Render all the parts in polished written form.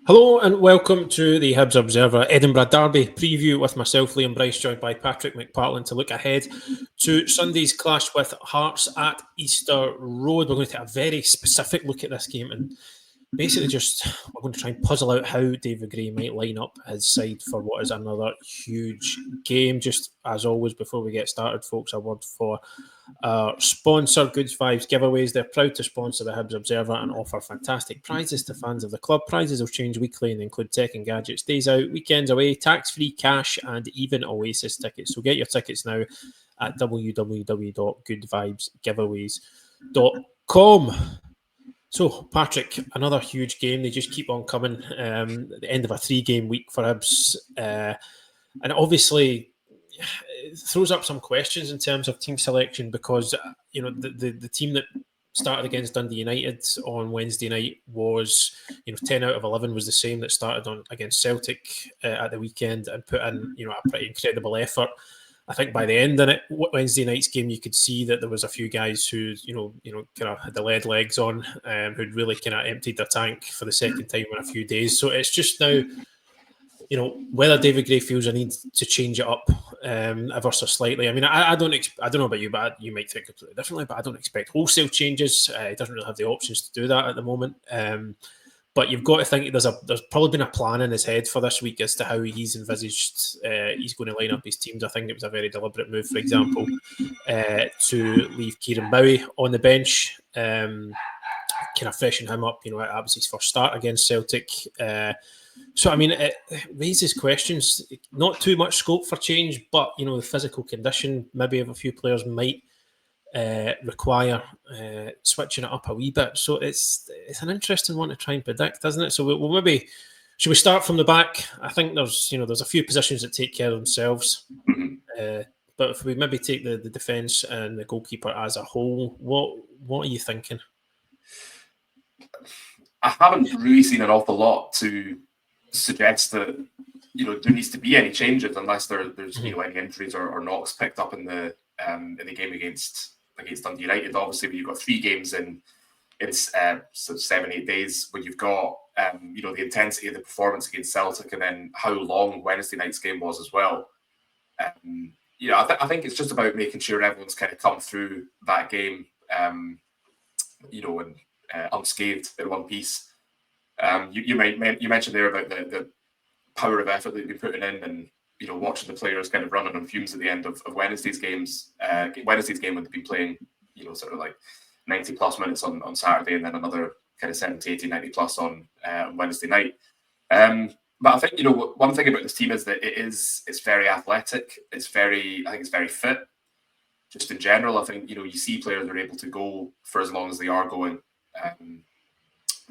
Hello and welcome to the Hibs Observer Edinburgh Derby preview with myself, Liam Bryce, joined by Patrick McPartlin to look ahead to Sunday's clash with Hearts at Easter Road. We're going to take a very specific look at this game and basically we're going to try and puzzle out how David Gray might line up his side for what is another huge game. Just as always, before we get started, folks, a word for our sponsor, Good Vibes Giveaways. They're proud to sponsor the Hibs Observer and offer fantastic prizes to fans of the club. Prizes will change weekly and include tech and gadgets, days out, weekends away, tax-free cash, and even Oasis tickets. So get your tickets now at www.goodvibesgiveaways.com. So, Patrick, another huge game. They just keep on coming at the end of a 3-game week for Hibs. And obviously, it throws up some questions in terms of team selection because, the team that started against Dundee United on Wednesday night was, 10 out of 11 was the same that started on against Celtic at the weekend and put in, a pretty incredible effort. I think by the end of it, Wednesday night's game, you could see that there was a few guys who, kind of had the lead legs on, who'd really kind of emptied their tank for the second time in a few days. So it's just now, whether David Gray feels a need to change it up ever so slightly. I mean, I don't know about you, but you might think completely differently. But I don't expect wholesale changes. He doesn't really have the options to do that at the moment. But you've got to think there's probably been a plan in his head for this week as to how he's envisaged he's going to line up his teams. I think it was a very deliberate move, for example, to leave Kieran Bowie on the bench, kind of freshen him up. That was his first start against Celtic. So, I mean, it raises questions. Not too much scope for change, but, the physical condition maybe of a few players might require switching it up a wee bit. So it's an interesting one to try and predict, isn't it? So we'll maybe, should we start from the back? I think there's a few positions that take care of themselves. But if we maybe take the defence and the goalkeeper as a whole, what are you thinking? I haven't really seen an awful lot to suggest that there needs to be any changes unless there's any injuries or knocks picked up in the game against Dundee United. Obviously, when you've got 3 games in 7-8 days, when you've got the intensity of the performance against Celtic and then how long Wednesday night's game was as well. I think it's just about making sure everyone's kind of come through that game, and unscathed in one piece. You mentioned there about the power of effort that you've been putting in, and watching the players kind of running on fumes at the end of Wednesday's games. Wednesday's game when they've been playing, sort of like 90 plus minutes on Saturday, and then another kind of 70, 80, 90 plus on Wednesday night. But I think one thing about this team is that it's very athletic. I think it's very fit. Just in general, I think you see players are able to go for as long as they are going.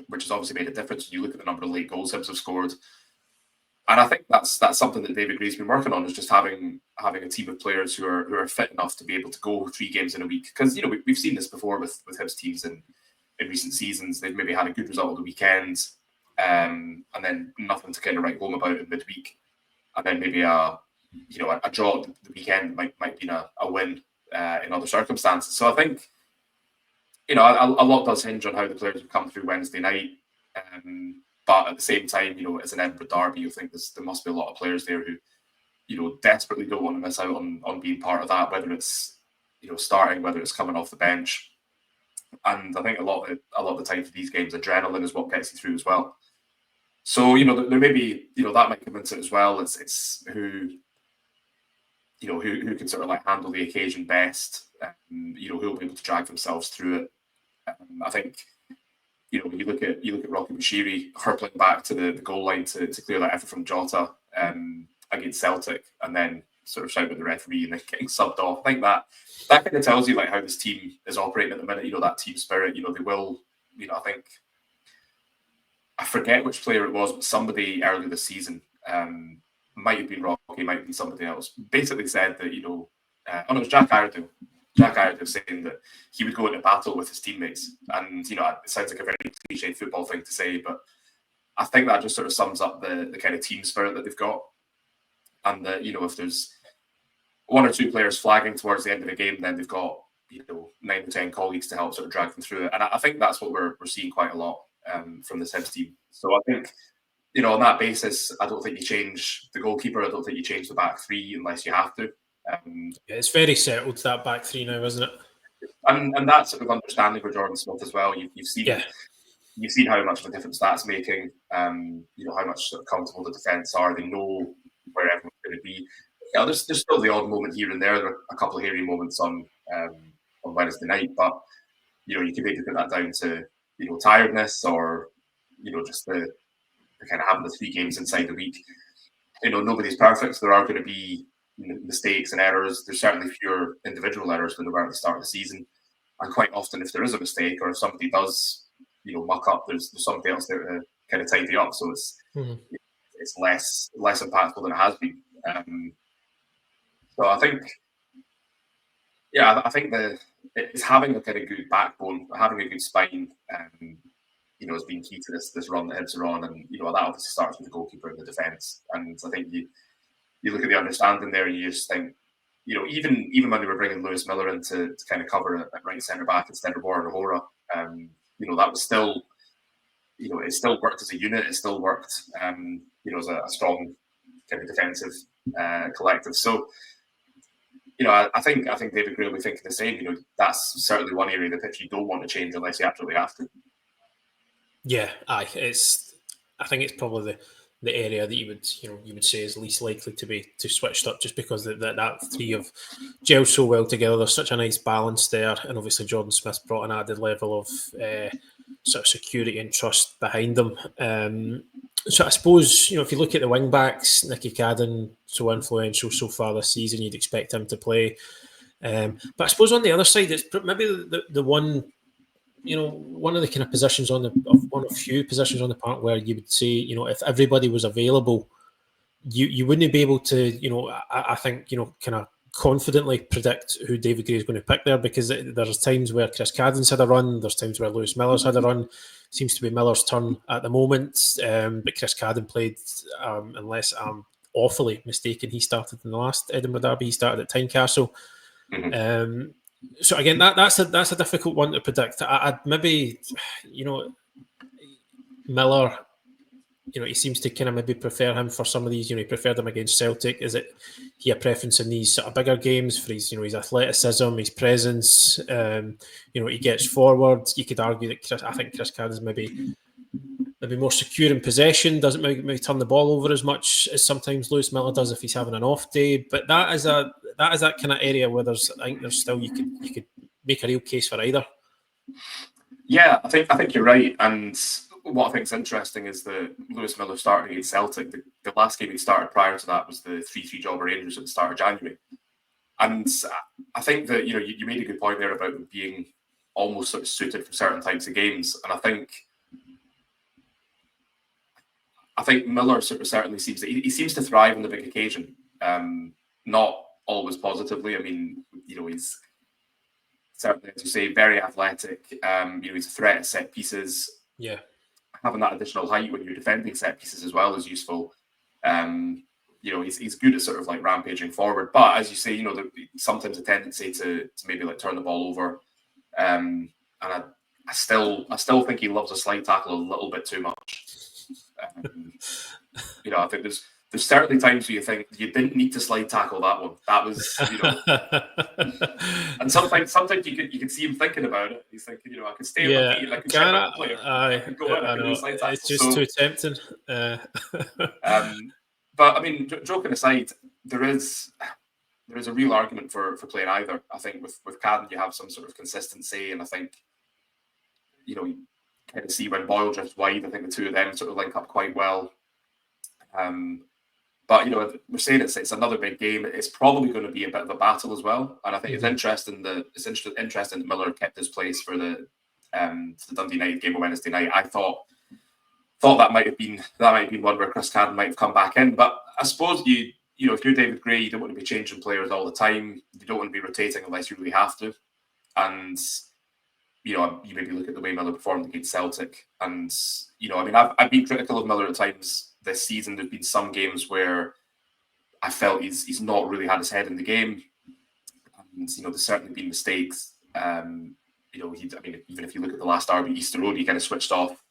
Which has obviously made a difference when you look at the number of late goals Hibs have scored. And I think that's something that David Gray's been working on, is just having a team of players who are fit enough to be able to go 3 games in a week. Because we've seen this before with Hibs teams in recent seasons. They've maybe had a good result at the weekend, and then nothing to kind of write home about in midweek, and then maybe a draw at the weekend might be a win in other circumstances. So I think a lot does hinge on how the players have come through Wednesday night. But at the same time, it's an Edinburgh derby. You think there must be a lot of players there who, desperately don't want to miss out on being part of that, whether it's, starting, whether it's coming off the bench. And I think a lot of the time for these games, adrenaline is what gets you through as well. So, there may be, that might come into it as well. It's who can sort of like handle the occasion best, who will be able to drag themselves through it. I think, when you look at Rocky Bashiri hurtling back to the goal line to clear that effort from Jota against Celtic, and then sort of shouting at the referee and then getting subbed off. I think that kind of tells you like how this team is operating at the minute. That team spirit. They will. I think I forget which player it was, but somebody earlier this season, might have been Rocky, might have been somebody else, basically said that it was Jack Iredale. Jack Iredale saying that he would go into battle with his teammates. And, it sounds like a very cliche football thing to say, but I think that just sort of sums up the kind of team spirit that they've got. And that, if there's 1 or 2 players flagging towards the end of the game, then they've got, 9 or 10 colleagues to help sort of drag them through it. And I think that's what we're seeing quite a lot from this Hibs team. So I think on that basis, I don't think you change the goalkeeper. I don't think you change the back three unless you have to. It's very settled, that back three now, isn't it? And that sort of understanding for Jordan Smith as well. You've seen how much of a difference that's making. How much sort of comfortable the defence are. They know where everyone's going to be. Yeah, there's still the odd moment here and there. There are a couple of hairy moments on Wednesday night, but you can maybe put that down to tiredness or just the kind of having the 3 games inside the week. Nobody's perfect. So there are going to be mistakes and errors. There's certainly fewer individual errors than there were at the start of the season. And quite often, if there is a mistake or if somebody does, muck up, there's somebody else there to kind of tidy up. So it's less impactful than it has been. So I think, it's having a kind of good backbone, having a good spine, has been key to this run that Hibs are on, and that obviously starts with the goalkeeper and the defence. And I think you look at the understanding there, and you just think, even when they were bringing Lewis Miller in to kind of cover at right centre back instead of Warren O'Hora, that was still, it still worked as a unit. It still worked, as a strong kind of defensive collective. So. I think David Gray will be thinking the same. That's certainly one area of the pitch you don't want to change unless you absolutely have to. Yeah, I think it's probably the area that you would say is least likely to switched up, just because that 3 have gelled so well together. There's such a nice balance there, and obviously Jordan Smith brought an added level of sort of security and trust behind them. So I suppose, if you look at the wing backs, Nicky Cadden, so influential so far this season, you'd expect him to play. But I suppose on the other side, it's maybe the one, one of the kind of positions one of few positions on the park where you would say, if everybody was available, you wouldn't be able to, I think, kind of confidently predict who David Gray is going to pick there, because there's times where Chris Cadden's had a run, there's times where Lewis Miller's had a run. Seems to be Miller's turn at the moment, but Chris Cadden played, unless I'm awfully mistaken, he started in the last Edinburgh derby. He started at Tynecastle. Mm-hmm. So again, that's a difficult one to predict. I'd maybe, Miller, he seems to kind of maybe prefer him for some of these. He preferred him against Celtic. Is it he a preference in these sort of bigger games for his, his athleticism, his presence? He gets forward. You could argue that I think Chris Cadden's maybe more secure in possession. Doesn't maybe turn the ball over as much as sometimes Lewis Miller does if he's having an off day. But that is that kind of area where there's still you could make a real case for either. Yeah, I think you're right. And what I think is interesting is that Lewis Miller started against Celtic. The last game he started prior to that was the 3-3 job at Rangers at the start of January. And I think that, you made a good point there about being almost sort of suited for certain types of games. And I think Miller sort of certainly seems to thrive on the big occasion. Not always positively. I mean, he's certainly, as you say, very athletic. He's a threat at set pieces. Yeah. Having that additional height when you're defending set pieces as well is useful. He's good at sort of like rampaging forward, but as you say, there's sometimes a tendency to maybe like turn the ball over. And I still think he loves a slide tackle a little bit too much. I think there's certainly times where you think you didn't need to slide tackle that one. That was, and sometimes you can see him thinking about it. He's thinking, I could stay on my feet, I could check out the player, I could go in, I could do a slide tackle. It's just too tempting. But I mean, joking aside, there is a real argument for playing either. I think with Cadden you have some sort of consistency, and I think you kind of see when Boyle drifts wide. I think the two of them sort of link up quite well. But we're saying it's another big game. It's probably going to be a bit of a battle as well. And I think it's interesting that Miller kept his place for the Dundee United game on Wednesday night. I thought that might have been one where Chris Cadden might have come back in. But I suppose if you're David Gray, you don't want to be changing players all the time. You don't want to be rotating unless you really have to. And you maybe look at the way Miller performed against Celtic. And I've been critical of Miller at times this season. There's been some games where I felt he's not really had his head in the game, and there's certainly been mistakes. Even if you look at the last derby, Easter Road, he kind of switched off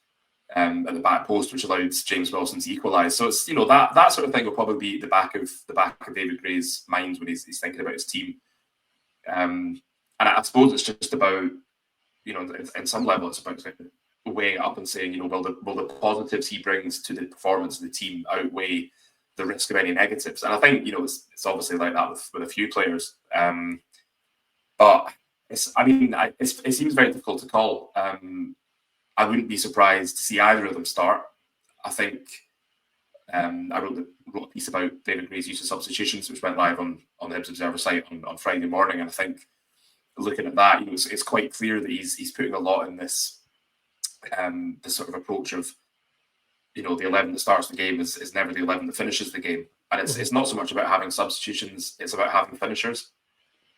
at the back post, which allowed James Wilson to equalise. So it's that sort of thing will probably be at the back of David Gray's mind when he's thinking about his team. And I suppose it's just about, in some level, it's about weighing it up and saying, will the positives he brings to the performance of the team outweigh the risk of any negatives? And I think it's obviously like that with a few players, but it seems very difficult to call. I wouldn't be surprised to see either of them start. I think I wrote a piece about David Gray's use of substitutions, which went live on the Hibs Observer site on Friday morning, and I think looking at that, it's quite clear that he's putting a lot in this sort of approach of, the 11 that starts the game is never the 11 that finishes the game. And it's not so much about having substitutions, it's about having finishers.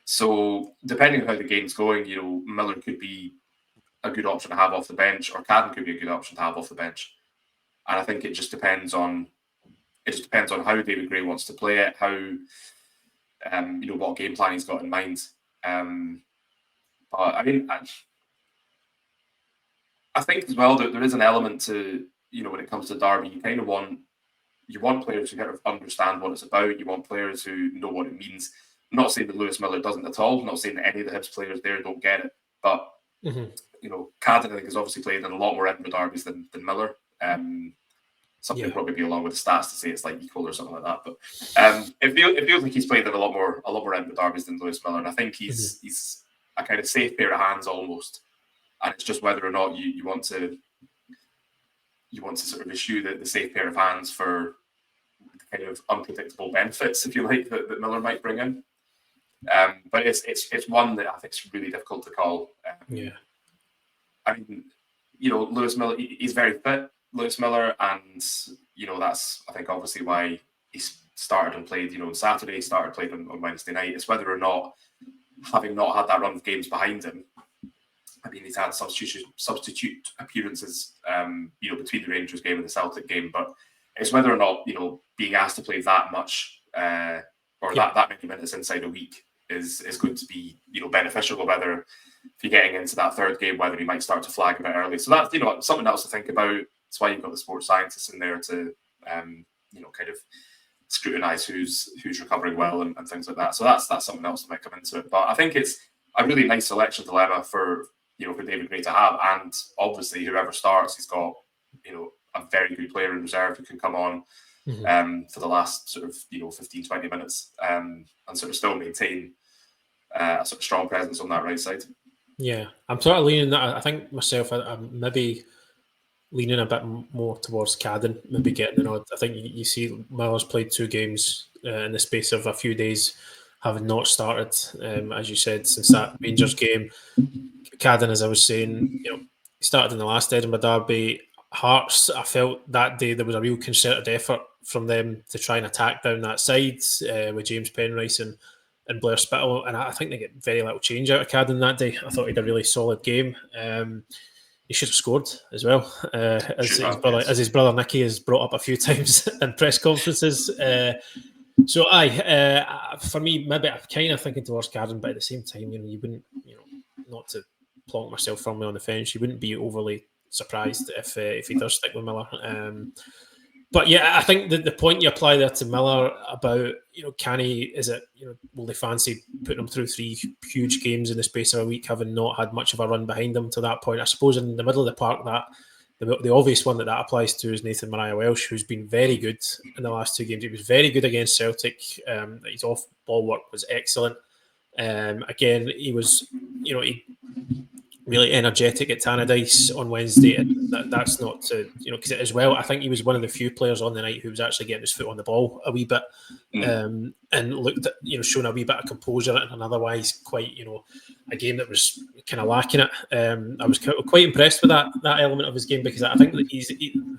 So depending on how the game's going, Miller could be a good option to have off the bench, or Cadden could be a good option to have off the bench. And I think it just depends on how David Gray wants to play it, how what game plan he's got in mind. But I think as well that there is an element to, when it comes to Derby, you kind of want players who kind of understand what it's about. You want players who know what it means. I'm not saying that Lewis Miller doesn't at all. I'm not saying that any of the Hibs players there don't get it. But, Cadden, I think, has obviously played in a lot more Edinburgh derbies than Miller. Something would probably be along with the stats to say it's like equal or something like that. But it feels like he's played in a lot more Edinburgh derbies than Lewis Miller. And I think he's a kind of safe pair of hands almost. And it's just whether or not you want to sort of eschew the safe pair of hands for the kind of unpredictable benefits, if you like, that Miller might bring in. But it's one that I think is really difficult to call. Lewis Miller, he's very fit, Lewis Miller, and that's, I think, obviously why he started and played on Saturday, played on Wednesday night. It's whether or not, having not had that run of games behind him, he's had substitute appearances between the Rangers game and the Celtic game, but it's whether or not being asked to play that much that many minutes inside a week is going to be beneficial, or whether if you're getting into that third game, whether he might start to flag a bit early. So that's something else to think about. That's why you've got the sports scientists in there to kind of scrutinise who's recovering well and things like that. So that's something else that might come into it. But I think it's a really nice selection dilemma for David Gray to have, and obviously whoever starts, he's got a very good player in reserve who can come on for the last sort of 15-20 minutes and sort of still maintain a sort of strong presence on that right side. Yeah, I'm sort of leaning that. I think myself, I'm maybe leaning a bit more towards Cadden, maybe getting the nod. I think you see Miller's played 2 games in the space of a few days, having not started, as you said, since that Rangers game. Cadden, as I was saying, he started in the last Edinburgh derby. Hearts, I felt that day there was a real concerted effort from them to try and attack down that side with James Penrice and Blair Spittle, and I think they get very little change out of Cadden that day. I thought he had a really solid game. He should have scored as well, as his brother Nicky has brought up a few times in press conferences. So for me, maybe I'm kind of thinking towards Cadden, but at the same time, you wouldn't, not to plonk myself firmly on the fence, you wouldn't be overly surprised if he does stick with Miller. But yeah, I think the point you apply there to Miller about, will they fancy putting him through 3 huge games in the space of a week, having not had much of a run behind them to that point? I suppose in the middle of the park, that the obvious one that applies to is Nathan Mariah Welsh, who's been very good in the last 2 games. He was very good against Celtic. His off-ball work was excellent. Again, he was, really energetic at Tannadice on Wednesday, and that's not to, because as well, I think he was one of the few players on the night who was actually getting his foot on the ball a wee bit, and looked at, showing a wee bit of composure in an otherwise quite, a game that was kind of lacking it. I was quite impressed with that element of his game, because I think that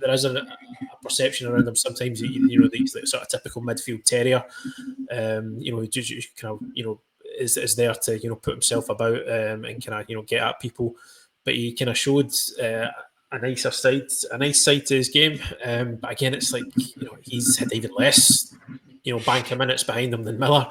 there is a perception around him sometimes, he's the sort of typical midfield terrier, who just kind of, is there to put himself about and kind of get at people, but he kind of showed a nice side to his game. But again, it's like he's had even less banker minutes behind him than Miller.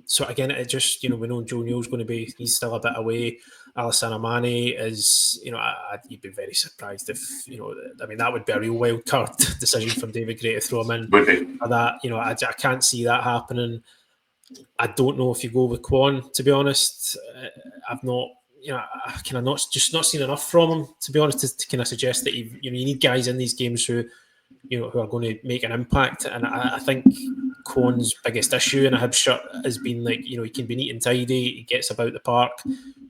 So again, it just we know Joe Neal's going to be, he's still a bit away. Alassane Mane is, you'd be very surprised if, that would be a real wild card decision from David Gray to throw him in for that. I can't see that happening. I don't know if you go with Kwon, to be honest. I've not, I kind of not seen enough from him, to be honest, to kind of suggest that you need guys in these games who are going to make an impact. And I think Kwon's biggest issue in a Hibs shirt has been he can be neat and tidy, he gets about the park,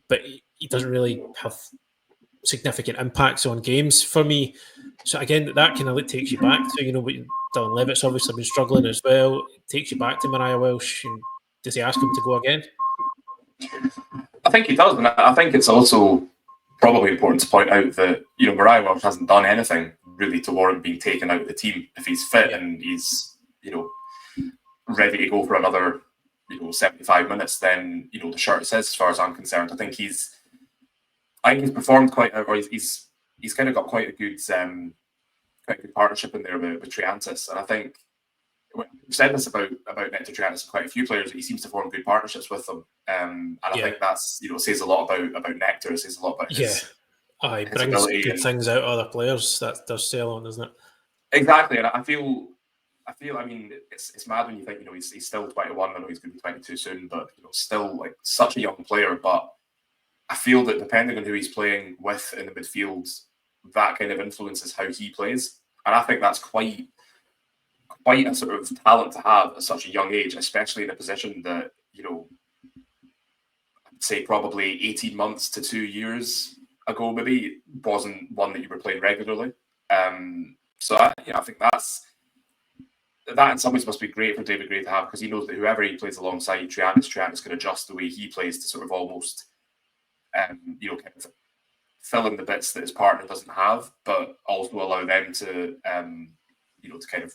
but he doesn't really have significant impacts on games for me. So again, that kind of takes you back to, Dylan Levitt's obviously been struggling as well. It takes you back to Mariah Welsh. And does he ask him to go again? I think he does, and I think it's also probably important to point out that Mariah Welsh hasn't done anything really to warrant being taken out of the team. If he's fit and he's ready to go for another 75 minutes, then the shirt says, as far as I'm concerned. I think he's performed quite, or he's kind of got quite a good partnership in there with Triantis, and I think we've said this about Nectar Triantis and quite a few players, that he seems to form good partnerships with them, and I think that's says a lot about Nectar. It says a lot about his he brings good things out of other players. That does sell on, doesn't it? Exactly, and I feel. I mean, it's mad when you think he's still 21. I know he's going to be 22 soon, but still like such a young player. But I feel that depending on who he's playing with in the midfield, that kind of influences how he plays, and I think that's quite a sort of talent to have at such a young age, especially in a position that I'd say probably 18 months to 2 years ago maybe wasn't one that you were playing regularly. So I think that in some ways must be great for David Gray to have, because he knows that whoever he plays alongside Triantis can adjust the way he plays to sort of almost, kind of fill in the bits that his partner doesn't have, but also allow them to, to kind of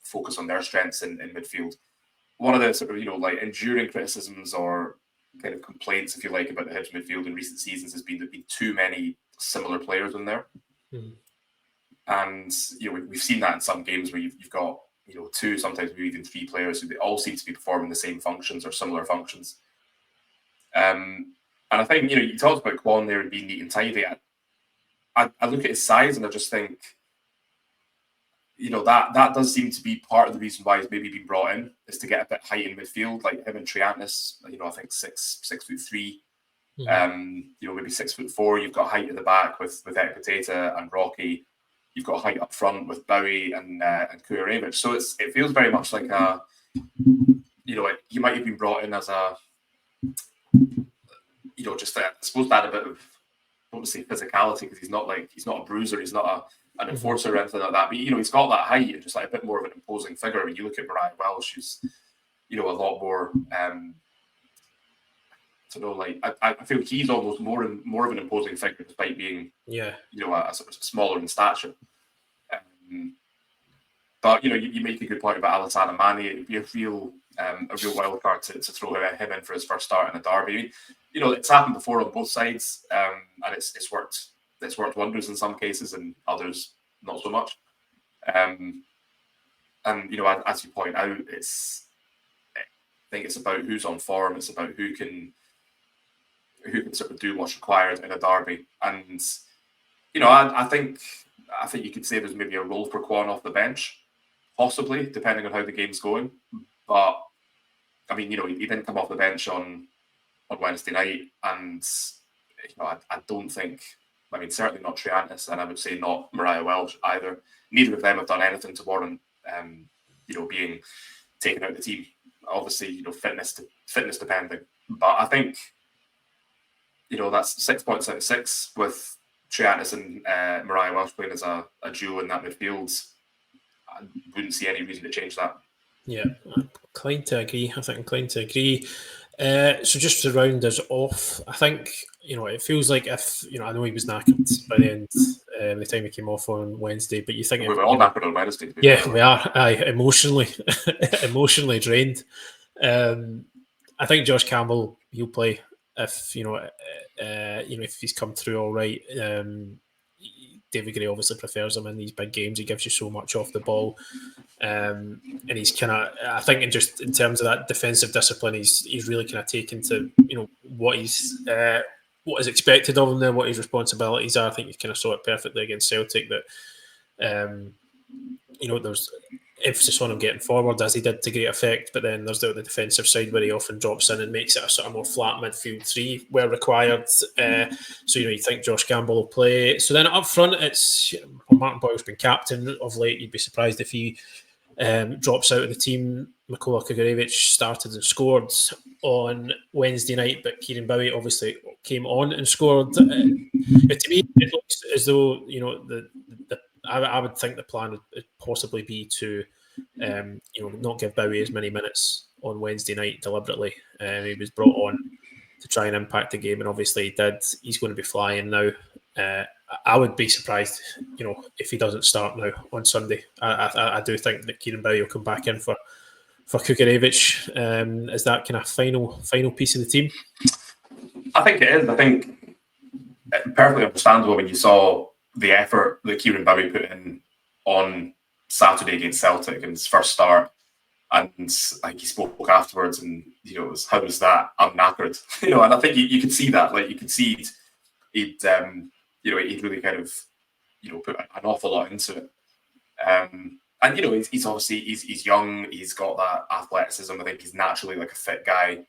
focus on their strengths in midfield. One of the sort of, enduring criticisms or kind of complaints, if you like, about the Hibs midfield in recent seasons has been there've been too many similar players in there. Mm-hmm. And, we've seen that in some games where you've got, two, sometimes maybe even three players who they all seem to be performing the same functions or similar functions. And I think, you talked about Kwon there and being neat and tidy. I look at his size and I just think, that does seem to be part of the reason why he's maybe been brought in, is to get a bit height in midfield, like him and Triantis, I think 6'3". Mm-hmm. Maybe 6'4". You've got height at the back with Ekpiteta and Rocky. You've got height up front with Bowie and Kujarevich. So it feels very much like he might have been brought in as a, just I suppose that a bit of, I don't want to say physicality, because he's not a bruiser, he's not an enforcer or anything like that. But he's got that height and just like a bit more of an imposing figure. When you look at Mariah Welsh, who's a lot more. I feel he's almost more of an imposing figure, despite being a sort of smaller in stature. But you make a good point about Alassane Mane. It'd be a real wild card to throw him in for his first start in a derby. It's happened before on both sides, and it's worked wonders in some cases, and others not so much. And as you point out, I think it's about who's on form. It's about who can sort of do what's required in a derby. And I think you could say there's maybe a role for Kwon off the bench, possibly, depending on how the game's going. But I mean, he didn't come off the bench on Wednesday night, and I don't think, certainly not Triantis, and I would say not Mariah Welsh either. Neither of them have done anything to warrant being taken out of the team. Obviously, fitness depending. But I think that's 6 points out of 6 with Triantis and Mariah Welsh playing as a duo in that midfield. I wouldn't see any reason to change that. Yeah, I'm inclined to agree. So just to round us off, I think, it feels like if, I know he was knackered by the end, the time he came off on Wednesday, but you think... We were all knackered on Wednesday. Yeah, we are. Emotionally drained. I think Josh Campbell, he'll play if, if he's come through all right. David Gray obviously prefers him in these big games. He gives you so much off the ball. And he's kind of, I think, in terms of that defensive discipline, he's really kind of taken to, what what is expected of him, then what his responsibilities are. I think you kind of saw it perfectly against Celtic that there's emphasis on him getting forward as he did to great effect, but then there's the defensive side where he often drops in and makes it a sort of more flat midfield three where required. So you think Josh Campbell will play. So then up front, it's Martin Boyle's been captain of late. You'd be surprised if he drops out of the team. Mikola Kugarevich started and scored on Wednesday night, but Kieran Bowie obviously came on and scored. To me, it looks as though I would think the plan would possibly be to not give Bowie as many minutes on Wednesday night deliberately. He was brought on to try and impact the game, and obviously he did. He's going to be flying now. I would be surprised, if he doesn't start now on Sunday. I do think that Kieran Bowie will come back in for Kukarevich as that kind of final piece of the team. I think it is. I think perfectly understandable when you saw the effort that Kieran Bowie put in on Saturday against Celtic in his first start, and he spoke afterwards, and it was, how was that? I'm knackered, and I think you could see that. Like, you could see he'd really kind of put an awful lot into it. And he's obviously he's young, he's got that athleticism. I think he's naturally like a fit guy.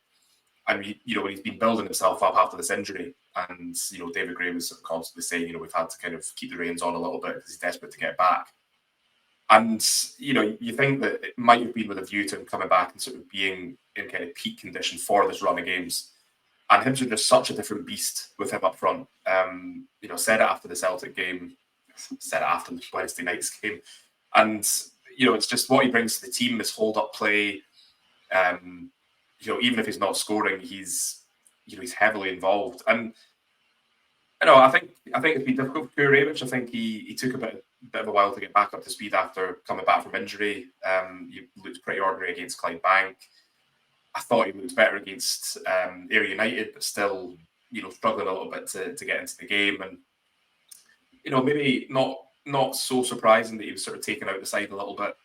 And when he's been building himself up after this injury, and David Gray was constantly saying, we've had to kind of keep the reins on a little bit because he's desperate to get back. And you think that it might have been with a view to him coming back and sort of being in kind of peak condition for this run of games. And Hibs are just such a different beast with him up front. Said it after the Celtic game, said it after the Wednesday night's game. And, it's just what he brings to the team, his hold-up play. Even if he's not scoring, he's heavily involved. And, I think it's been difficult for Kukarevich. I think he took a bit of a while to get back up to speed after coming back from injury. He looked pretty ordinary against Clydebank. I thought he looked better against Ayr United, but still, struggling a little bit to get into the game. And, maybe not so surprising that he was sort of taken out the side a little bit.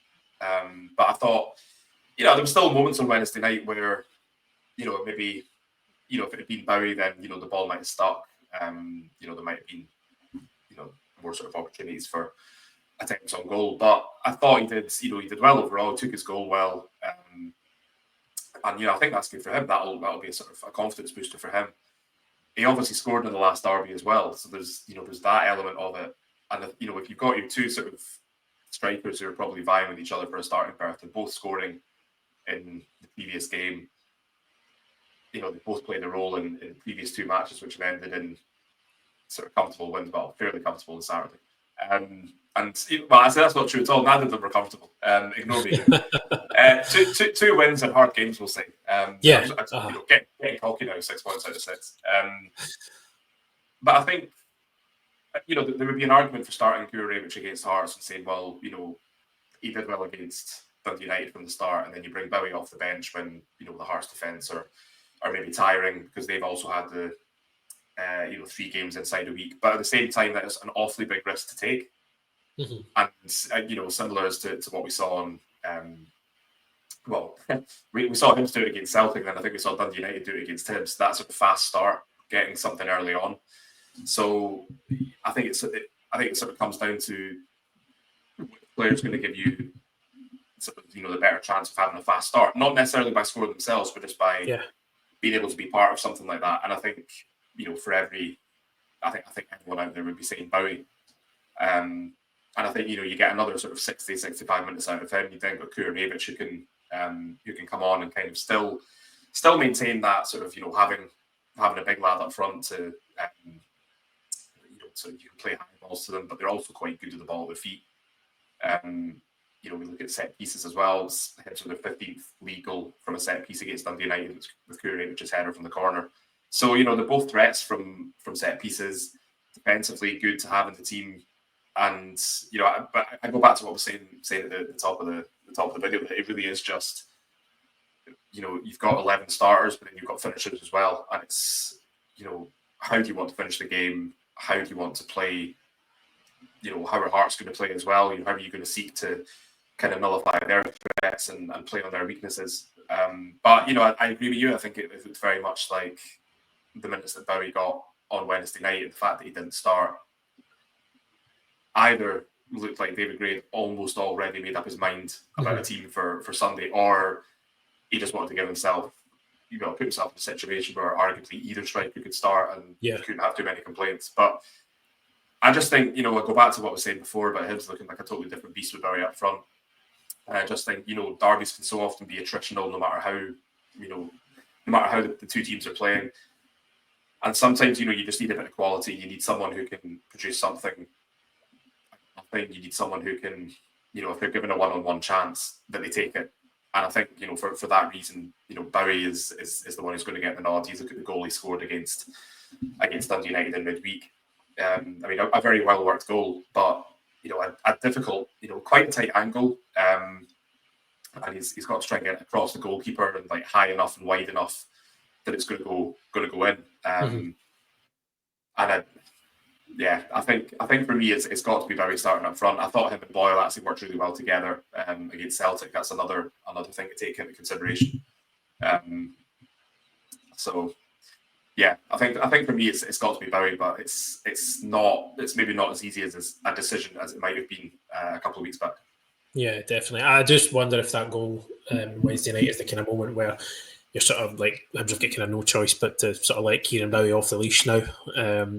But I thought, there were still moments on Wednesday night where, maybe, if it had been Bowie, then, the ball might have stuck. There might have been, more sort of opportunities for attempts on goal. But I thought he did well overall. He took his goal well. And, I think that's good for him. That'll be a sort of a confidence booster for him. He obviously scored in the last derby as well. So there's that element of it. And, if you've got your two sort of strikers who are probably vying with each other for a starting berth and both scoring in the previous game, they both played a role in the previous two matches, which have ended in sort of comfortable wins, well, fairly comfortable on Saturday. I say that's not true at all. Neither of them were comfortable. Ignore me. Two wins and hard games, we'll say. Getting cocky now, 6 points out of 6. But I think, there would be an argument for starting Kukarevich against Hearts and saying, well, he did well against Dundee United from the start, and then you bring Bowie off the bench when, the Hearts defence are maybe tiring because they've also had the 3 games inside a week. But at the same time, that is an awfully big risk to take. Mm-hmm. And, similar as to what we saw on, we saw Hibs do it against Celtic, and then I think we saw Dundee United do it against Hibs. That sort of fast start, getting something early on. So I think it sort of comes down to which player's going to give you sort of, the better chance of having a fast start. Not necessarily by scoring themselves, but just by being able to be part of something like that. And I think, I think everyone out there would be saying Bowie. And I think, you get another sort of 60, 65 minutes out of him. You then got Kukarevich who can come on and kind of still maintain that sort of, having a big lad up front to, so you can play high balls to them, but they're also quite good at the ball at their feet. We look at set pieces as well. Hibs with their 15th league goal from a set piece against Dundee United with Kukarevich's header from the corner. So, they're both threats from set pieces, defensively good to have in the team. And, but I go back to what I was saying at the top of the video, that it really is just, you've got 11 starters, but then you've got finishers as well. And it's, how do you want to finish the game? How do you want to play? How are Hearts going to play as well? How are you going to seek to kind of nullify their threats and play on their weaknesses? But, I agree with you. I think it looked very much like the minutes that Bowie got on Wednesday night, and the fact that he didn't start either looked like David Gray had almost already made up his mind about a team for Sunday, or he just wanted to give himself, put himself in a situation where arguably either striker could start and he couldn't have too many complaints. But I just think, I go back to what I was saying before about Hibs looking like a totally different beast with Bowie up front. And I just think, derbies can so often be attritional no matter how the two teams are playing. And sometimes, you just need a bit of quality. You need someone who can produce something. I think you need someone who can, if they're given a one-on-one chance, that they take it. And I think, for that reason, Bowie is the one who's going to get the nod. He's the goal he scored against Dundee United in midweek. A very well-worked goal, but, a difficult, quite a tight angle. And he's got to try and get it across the goalkeeper and like high enough and wide enough that it's going to go in. And I think for me it's got to be Bowie starting up front. I thought him and Boyle actually worked really well together against Celtic. That's another thing to take into consideration. I think for me it's got to be Bowie, but it's maybe not as easy as a decision as it might have been a couple of weeks back. Yeah, definitely. I just wonder if that goal Wednesday night is the kind of moment where you're sort of like, Hibs have got kind of no choice but to sort of let Kieran Bowie off the leash now,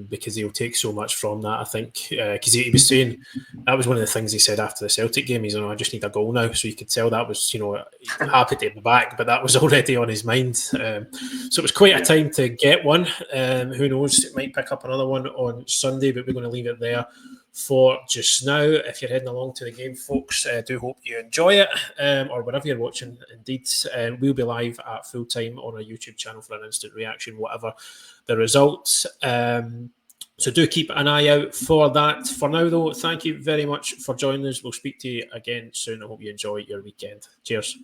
because he'll take so much from that, I think. Because he was saying, that was one of the things he said after the Celtic game, he's, I just need a goal now. So you could tell that was, he's happy to be back, but that was already on his mind. So it was quite a time to get one. Who knows, it might pick up another one on Sunday, but we're going to leave it there for just now. If you're heading along to the game, folks, do hope you enjoy it, or wherever you're watching. Indeed, we'll be live at full time on our YouTube channel for an instant reaction, whatever the results. So do keep an eye out for that. For now, though, thank you very much for joining us. We'll speak to you again soon. I hope you enjoy your weekend. Cheers.